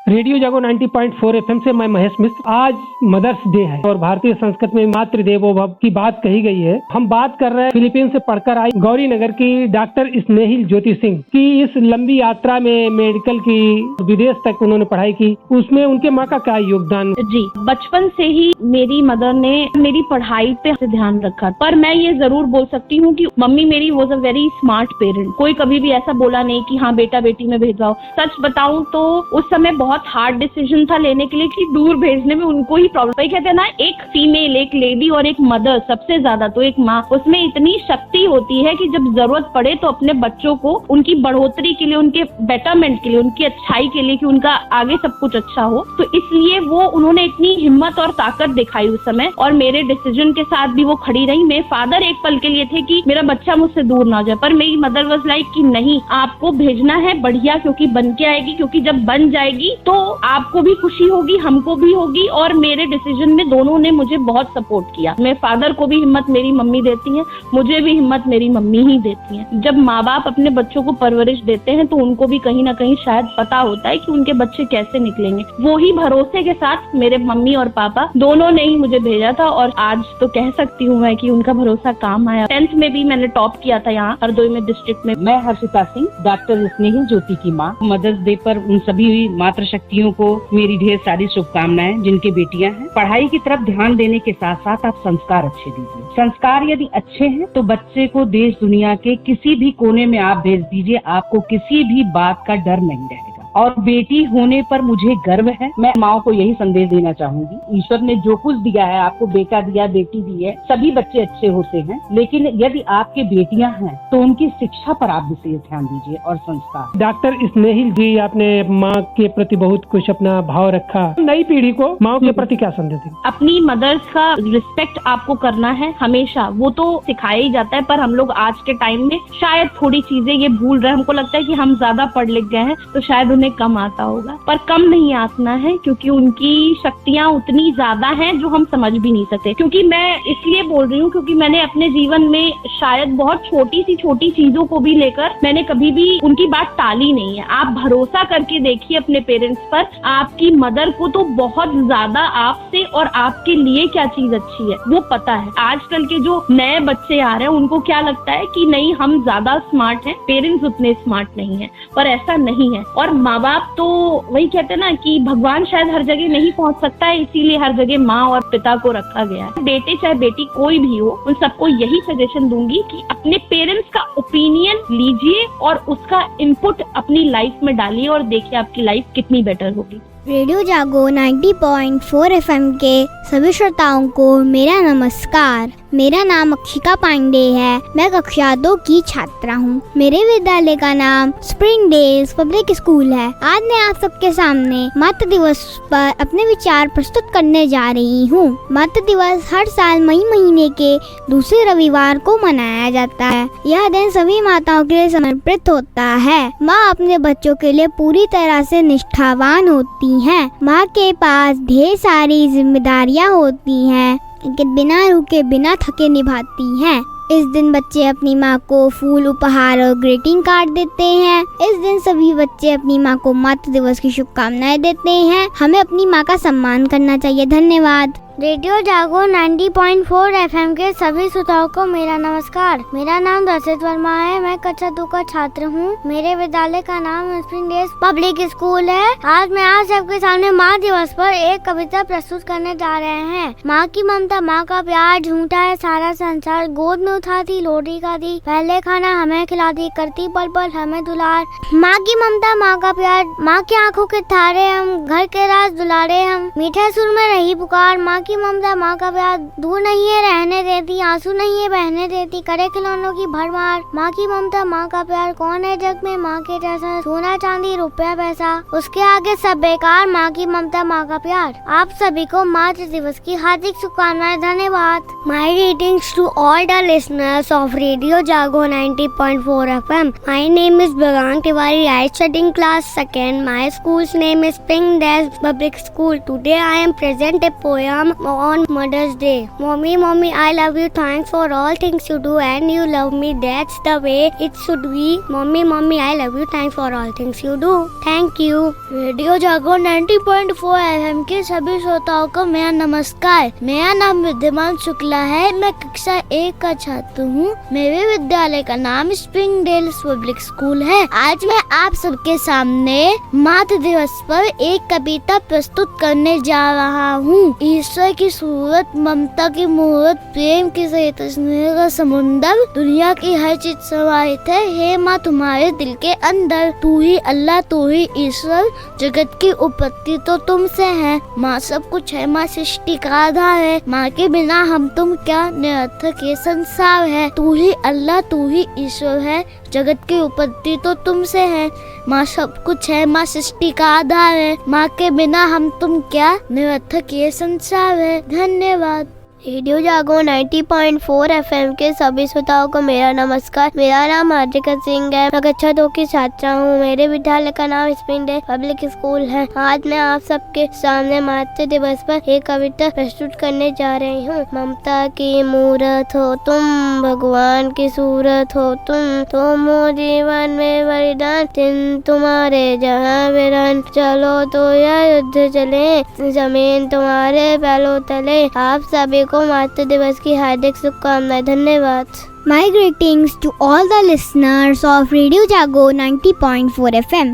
Radio जागो 90.4 FM से मैं महेश मिश्र। आज मदर्स डे है और भारतीय संस्कृति में मातृ देवो भव की बात कही गई है। हम बात कर रहे हैं फिलीपींस से पढ़कर आई गौरी नगर की डॉक्टर स्नेहिल ज्योति सिंह की इस लंबी यात्रा में मेडिकल की विदेश तक उन्होंने पढ़ाई की, उसमें उनके माँ का क्या योगदान? जी, बचपन से ही मेरी मदर ने मेरी पढ़ाई पे ध्यान रखा, पर मैं ये जरूर बोल सकती हूँ कि मम्मी मेरी was a very smart parent. कोई कभी भी ऐसा बोला नहीं कि हाँ बेटा बेटी में भेजाओ। सच बताऊं तो उस समय बहुत हार्ड डिसीजन था लेने के लिए कि दूर भेजने में उनको ही प्रॉब्लम। वही कहते हैं ना, एक फीमेल, एक लेडी और एक मदर, सबसे ज्यादा तो एक माँ, उसमें इतनी शक्ति होती है कि जब जरूरत पड़े तो अपने बच्चों को उनकी बढ़ोतरी के लिए, उनके बेटरमेंट के लिए, उनकी अच्छाई के लिए, कि उनका आगे सब कुछ अच्छा हो, तो इसलिए वो उन्होंने इतनी हिम्मत और ताकत दिखाई उस समय। और मेरे डिसीजन के साथ भी वो खड़ी रही। मेरे फादर एक पल के लिए थे कि मेरा बच्चा मुझसे दूर ना जाए, पर मेरी मदर वाज लाइक कि नहीं, आपको भेजना है बढ़िया, क्योंकि बन के आएगी, क्योंकि जब बन जाएगी तो आपको भी खुशी होगी, हमको भी होगी। और मेरे डिसीजन में दोनों ने मुझे बहुत सपोर्ट किया। मेरे फादर को भी हिम्मत मेरी मम्मी देती है, मुझे भी हिम्मत मेरी मम्मी ही देती है। जब माँ बाप अपने बच्चों को परवरिश देते हैं तो उनको भी कहीं ना कहीं शायद पता होता है कि उनके बच्चे कैसे निकलेंगे। वो ही भरोसे के साथ मेरे मम्मी और पापा दोनों ने ही मुझे भेजा था, और आज तो कह सकती हूँ मैं कि उनका भरोसा काम आया। 10th में भी मैंने टॉप किया था यहाँ हरदोई में डिस्ट्रिक्ट में। मैं हर्षिता सिंह, डॉक्टर स्नेहिल ज्योति की माँ। मदर्स डे पर उन सभी मातृशक्तियों को मेरी ढेर सारी शुभकामनाएं जिनकी बेटियां हैं। पढ़ाई की तरफ ध्यान देने के साथ साथ आप संस्कार अच्छे दीजिए। संस्कार यदि अच्छे हैं तो बच्चे को देश दुनिया के किसी भी कोने में आप भेज दीजिए, आपको किसी भी बात का डर नहीं रहेगा। और बेटी होने पर मुझे गर्व है। मैं माँ को यही संदेश देना चाहूंगी, ईश्वर ने जो कुछ दिया है, आपको बेटा दिया, बेटी दी है, सभी बच्चे अच्छे होते हैं, लेकिन यदि आपके बेटियां हैं तो उनकी शिक्षा पर आप विशेष ध्यान दीजिए और संस्कार। डॉक्टर स्नेहिल जी, आपने माँ के प्रति बहुत कुछ अपना भाव रखा। नई पीढ़ी को माँ के प्रति क्या संदेश दें? अपनी मदर्स का रिस्पेक्ट आपको करना है हमेशा। वो तो सिखाया ही जाता है, पर हम लोग आज के टाइम में शायद थोड़ी चीजें ये भूल रहे हैं। हमको लगता है कि हम ज्यादा पढ़ लिख गए हैं तो शायद उन्हें कम आता होगा, पर कम नहीं आतना है, क्योंकि उनकी शक्तियां उतनी ज्यादा हैं जो हम समझ भी नहीं सकते। क्योंकि मैं इसलिए बोल रही हूँ क्योंकि मैंने अपने जीवन में शायद बहुत छोटी चीजों को भी लेकर मैंने कभी भी उनकी बात टाली नहीं है। आप भरोसा करके देखिए अपने पेरेंट्स पर, आपकी मदर को तो बहुत ज्यादा आपसे और आपके लिए क्या चीज अच्छी है वो पता है। आजकल के जो नए बच्चे आ रहे हैं उनको क्या लगता है कि नहीं, हम ज्यादा स्मार्ट हैं, पेरेंट्स उतने स्मार्ट नहीं है, पर ऐसा नहीं है। और माँ बाप तो वही कहते हैं ना कि भगवान शायद हर जगह नहीं पहुंच सकता है, इसीलिए हर जगह माँ और पिता को रखा गया है। बेटे चाहे बेटी कोई भी हो, उन सबको यही सजेशन दूंगी कि अपने पेरेंट्स का ओपिनियन लीजिए और उसका इनपुट अपनी लाइफ में डालिए और देखिए आपकी लाइफ कितनी बेटर होगी। रेडियो जागो 90.4 एफएम के सभी श्रोताओं को मेरा नमस्कार। मेरा नाम अक्षिका पांडे है। मैं कक्षा 2 की छात्रा हूँ। मेरे विद्यालय का नाम स्प्रिंग डेज पब्लिक स्कूल है। आज मैं आप सबके सामने मातृ दिवस पर अपने विचार प्रस्तुत करने जा रही हूँ। मातृ दिवस हर साल मई महीने के दूसरे रविवार को मनाया जाता है। यह दिन सभी माताओं के लिए समर्पित होता है। माँ अपने बच्चों के लिए पूरी तरह से निष्ठावान होती है। माँ के पास ढेर सारी जिम्मेदारियाँ होती हैं, लेकिन बिना रुके बिना थके निभाती हैं। इस दिन बच्चे अपनी माँ को फूल, उपहार और ग्रीटिंग कार्ड देते हैं। इस दिन सभी बच्चे अपनी माँ को मातृ दिवस की शुभकामनाएं देते हैं। हमें अपनी माँ का सम्मान करना चाहिए। धन्यवाद। रेडियो जागो 90.4 एफएम के सभी श्रोताओं को मेरा नमस्कार। मेरा नाम रचित वर्मा है। मैं कक्षा 2 का छात्र हूँ। मेरे विद्यालय का नाम स्प्रिंग डेज पब्लिक स्कूल है। आज मैं आप सबके सामने माँ दिवस पर एक कविता प्रस्तुत करने जा रहे हैं। माँ की ममता, माँ का प्यार, झूठा है सारा संसार, गोद में उठाती लोरी का दी, पहले खाना हमें खिलाती, करती पल पल हमें दुलार। माँ की ममता, माँ का प्यार, माँ की आंखों के तारे हम, घर के राज दुलारे हम, मीठे सुर में रही पुकार। माँ की ममता, माँ का प्यार दूर नहीं है रहने देती, आंसू नहीं है बहने देती, करे खिलौनों की भरमार। माँ की ममता, माँ का प्यार, कौन है जग में माँ के जैसा, सोना चांदी रुपया पैसा उसके आगे सब बेकार। माँ की ममता, माँ का प्यार। आप सभी को मातृ दिवस की हार्दिक शुभकामनाएं। धन्यवाद। My greetings to all the listeners of Radio Jago 90.4 FM. My name is Bhagan Tiwari. I studying class 2nd. My school's name is Spring Days Public School. Today I am present a poem on Mother's Day. Mommy, I love you. Thanks for all things you do and you love me. That's the way it should be. Mommy, I love you. Thanks for all things you do. Thank you. Radio जागो 90.4 FM के सभी श्रोताओं को मेरा नमस्कार। मेरा नाम विद्यमान शुक्ला है। मैं कक्षा 1 का छात्र हूँ। मेरे विद्यालय का नाम स्प्रिंगडेल पब्लिक स्कूल है। आज मैं आप सबके सामने मातृ दिवस पर एक कविता प्रस्तुत करने जा रहा हूँ। ईश्वर की सूरत, ममता की मूरत, प्रेम की सहित स्नेह का समुंदर, दुनिया की हर चीज समाहित है हे माँ तुम्हारे दिल के अंदर। तू ही अल्लाह, तू ही ईश्वर, जगत की उत्पत्ति तो तुमसे है। माँ सब कुछ है, माँ सृष्टि का आधार है। माँ के बिना हम तुम क्या, निरर्थक ये संसार है। तू ही अल्लाह, तू ही ईश्वर है, जगत की उत्पत्ति तो तुमसे है। माँ सब कुछ है, माँ सृष्टि का आधार है। माँ के बिना हम तुम क्या, निरर्थक ये संसार है। धन्यवाद। रेडियो जागो 90.4 FM के सभी श्रोताओं को मेरा नमस्कार। मेरा नाम हार्दिका सिंह है। मैं कक्षा 2 की छात्रा हूँ। मेरे विद्यालय का नाम स्प्रिंगडेल पब्लिक स्कूल है। आज मैं आप सबके सामने मातृ दिवस पर एक कविता प्रस्तुत करने जा रही हूँ। ममता की मूरत हो तुम, भगवान की सूरत हो तुम हो जीवन में वरदान, दिन तुम्हारे जहाँ विरान। चलो तो यह युद्ध चले, जमीन तुम्हारे पैरों तले। आप सभी मातृ दिवस की हार्दिक शुभकामनाएं। धन्यवाद। My greetings to all the listeners of Radio Jago 90.4 FM.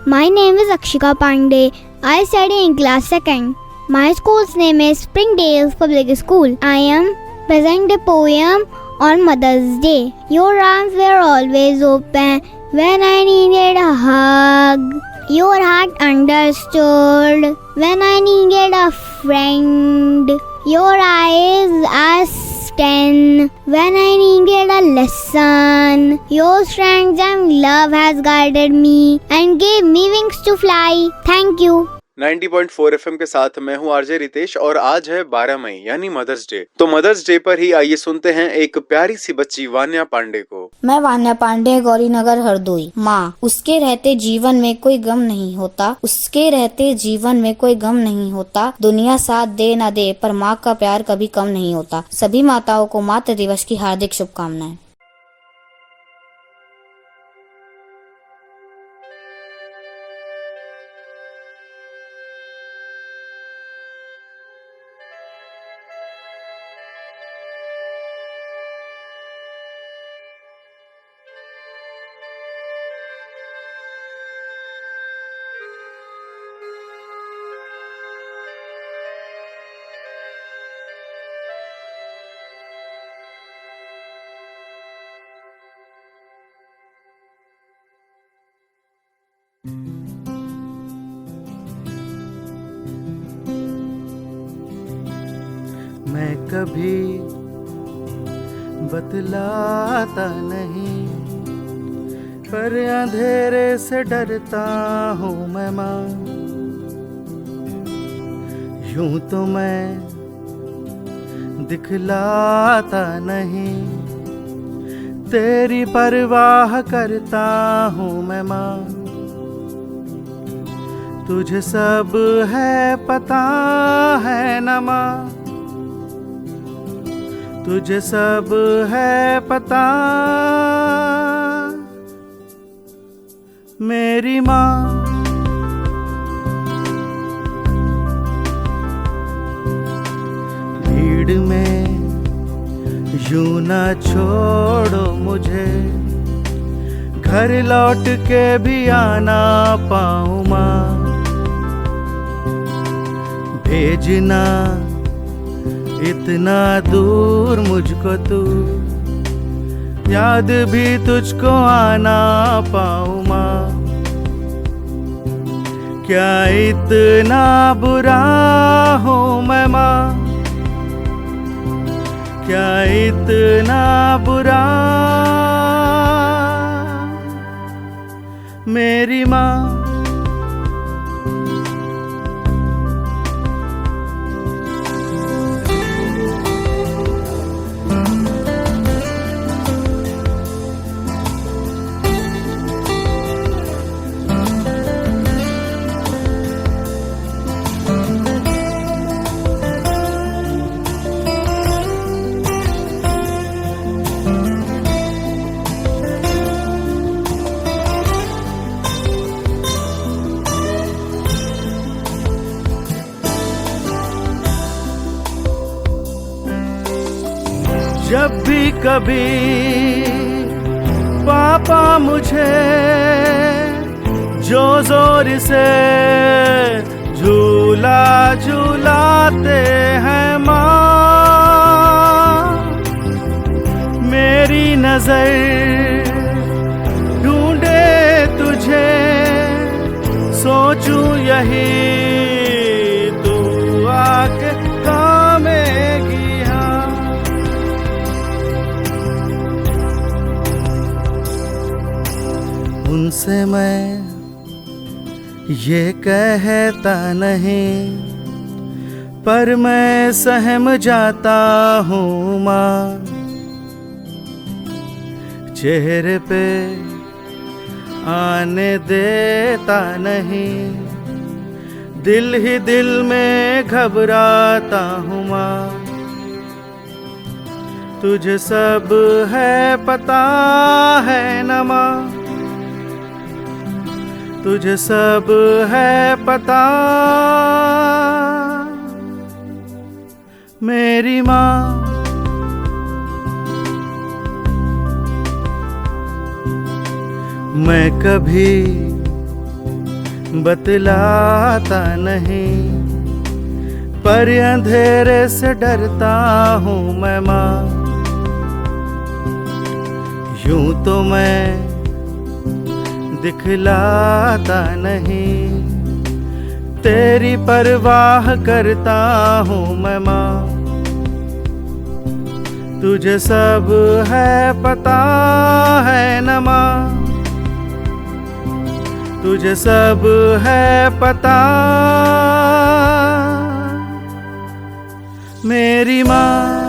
My name is Akshika Pandey. I study in class 2nd. My school's name is Springdale Public School. I am presenting a poem on Mother's Day. Your arms were always open when I needed a hug. Your heart understood when I needed a friend. Your eyes asked when I needed a lesson. Your strength and love has guided me and gave me wings to fly. Thank you. 90.4 FM के साथ मैं हूँ RJ Ritesh और आज है 12 मई यानी mother's day. तो mother's day पर ही आइए सुनते हैं एक प्यारी सी बच्ची वान्या पांडे को। मैं वान्या पांडे, गौरी नगर हरदोई। माँ, उसके रहते जीवन में कोई गम नहीं होता, उसके रहते जीवन में कोई गम नहीं होता। दुनिया साथ दे न दे पर माँ का प्यार कभी कम नहीं होता। सभी माताओं को मातृ दिवस की हार्दिक शुभकामनाएं। मैं कभी बतलाता नहीं पर अंधेरे से डरता हूँ मैं माँ। यूं तो मैं दिखलाता नहीं, तेरी परवाह करता हूँ मैं माँ। तुझे सब है पता है न माँ, तुझे सब है पता मेरी माँ। भीड़ में यूं ना छोड़ो मुझे, घर लौट के भी आना पाऊँ माँ। भेजना इतना दूर मुझको तू, याद भी तुझको आना पाऊँ माँ। क्या इतना बुरा हूँ मैं माँ, क्या इतना बुरा मेरी माँ। जब भी कभी पापा मुझे जो जोर से झूला झूलाते हैं माँ, मेरी नजर ढूंढे तुझे, सोचूं यही तू आके थामेगी हाँ। उनसे मैं ये कहता नहीं, पर मैं सहम जाता हूँ माँ, चेहरे पे आने देता नहीं, दिल ही दिल में घबराता हूँ माँ। तुझे सब है पता है न माँ, तुझे सब है पता मेरी माँ। मैं कभी बतलाता नहीं, पर अंधेरे से डरता हूँ मैं माँ। यूं तो मैं दिखलाता नहीं, तेरी परवाह करता हूँ मैं माँ। तुझे सब है पता है न माँ, तुझे सब है पता मेरी माँ।